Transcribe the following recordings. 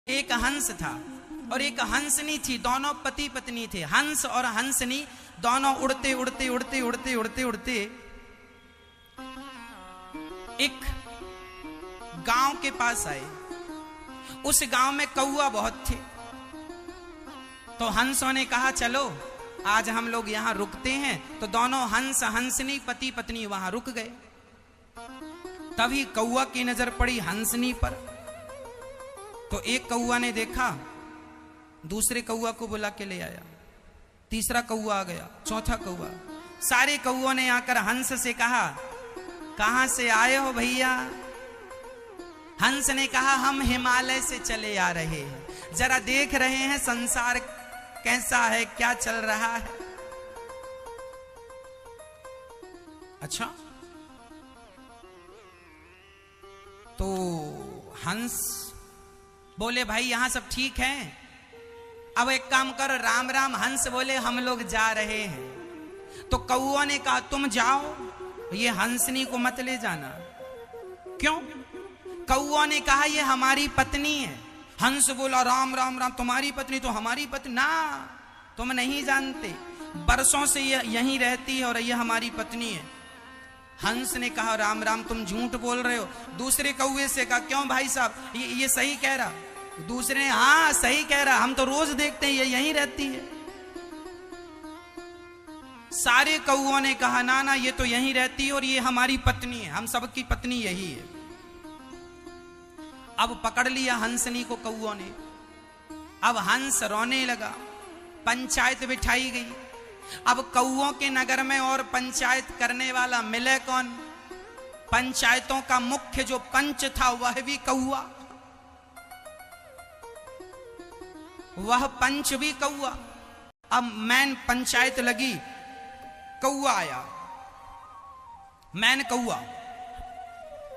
एक हंस था और एक हंसनी थी, दोनों पति पत्नी थे। हंस और हंसनी दोनों उड़ते उड़ते उड़ते उड़ते उड़ते उड़ते एक गांव के पास आए। उस गांव में कौआ बहुत थे, तो हंसों ने कहा चलो आज हम लोग यहां रुकते हैं। तो दोनों हंस हंसनी पति पत्नी वहां रुक गए। तभी कौआ की नजर पड़ी हंसनी पर, तो एक कौआ ने देखा, दूसरे कौआ को बुला के ले आया। तीसरा कौआ आ गया, चौथा कौआ। सारे कौओं ने आकर हंस से कहा कहां से आए हो भैया? हंस ने कहा हम हिमालय से चले आ रहे हैं, जरा देख रहे हैं संसार कैसा है, क्या चल रहा है। अच्छा, तो हंस बोले भाई यहां सब ठीक है, अब एक काम करो राम राम। हंस बोले हम लोग जा रहे हैं। तो कौओं ने कहा तुम जाओ, ये हंसनी को मत ले जाना। क्यों? कौओं ने कहा ये हमारी पत्नी है। हंस बोला राम राम राम, तुम्हारी पत्नी तो हमारी पत्नी ना, तुम नहीं जानते, बरसों से ये यहीं रहती है और ये हमारी पत्नी है। हंस ने कहा राम राम तुम झूठ बोल रहे हो। दूसरे कौवे से कहा क्यों भाई साहब ये सही कह रहा? दूसरे ने हाँ सही कह रहा, हम तो रोज देखते हैं ये यहीं रहती है। सारे कौओं ने कहा ना ना ये तो यहीं रहती है और ये हमारी पत्नी है, हम सबकी पत्नी यही है। अब पकड़ लिया हंसनी को कौओं ने। अब हंस रोने लगा। पंचायत बिठाई गई। अब कौओं के नगर में और पंचायत करने वाला मिले कौन? पंचायतों का मुख्य जो पंच था वह भी कौआ, वह पंच भी कौआ। अब मैन पंचायत लगी, कौआ आया, मैन कौआ।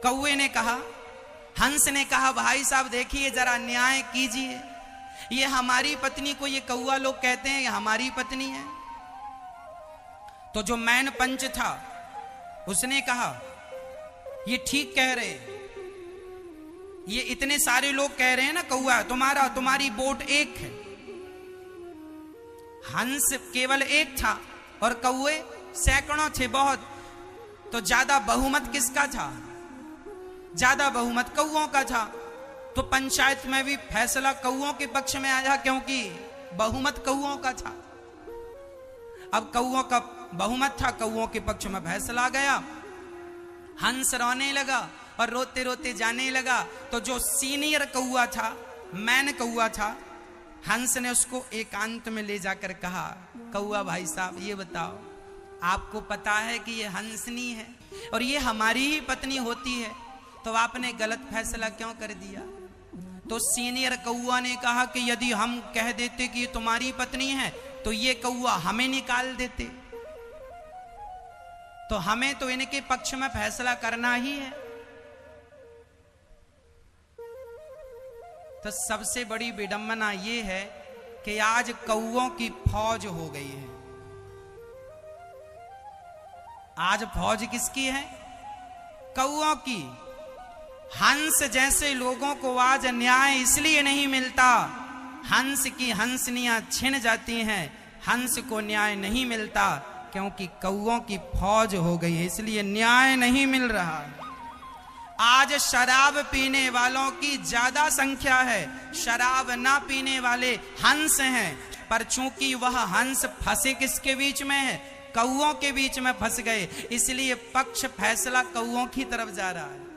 कौए ने कहा, हंस ने कहा भाई साहब देखिए जरा न्याय कीजिए, ये हमारी पत्नी को ये कौआ लोग कहते हैं ये हमारी पत्नी है। तो जो मैन पंच था उसने कहा ये ठीक कह रहे, ये इतने सारे लोग कह रहे हैं ना कौआ तुम्हारी वोट एक है। हंस केवल एक था और कौए सैकड़ों थे, बहुत। तो ज्यादा बहुमत किसका था? ज्यादा बहुमत कौओं का था। तो पंचायत में भी फैसला कौओं के पक्ष में आया क्योंकि बहुमत कौओं का था। अब कौओं का बहुमत था, कौओं के पक्ष में फैसला गया। हंस रोने लगा और रोते रोते जाने लगा। तो जो सीनियर कौआ था, मैन कौआ था, हंस ने उसको एकांत में ले जाकर कहा कौआ भाई साहब ये बताओ, आपको पता है कि ये हंसनी है और ये हमारी ही पत्नी होती है, तो आपने गलत फैसला क्यों कर दिया? तो सीनियर कौआ ने कहा कि यदि हम कह देते कि ये तुम्हारी पत्नी है तो ये कौआ हमें निकाल देते, तो हमें तो इनके पक्ष में फैसला करना ही है। तो सबसे बड़ी विडंबना ये है कि आज कौओं की फौज हो गई है। आज फौज किसकी है? कौओं की। हंस जैसे लोगों को आज न्याय इसलिए नहीं मिलता, हंस की हंसनियां छिन जाती हैं, हंस को न्याय नहीं मिलता क्योंकि कौओं की फौज हो गई है, इसलिए न्याय नहीं मिल रहा है। आज शराब पीने वालों की ज्यादा संख्या है, शराब ना पीने वाले हंस हैं, पर चूंकि वह हंस फंसे किसके बीच में है? कौओं के बीच में फंस गए, इसलिए पक्ष फैसला कौओं की तरफ जा रहा है।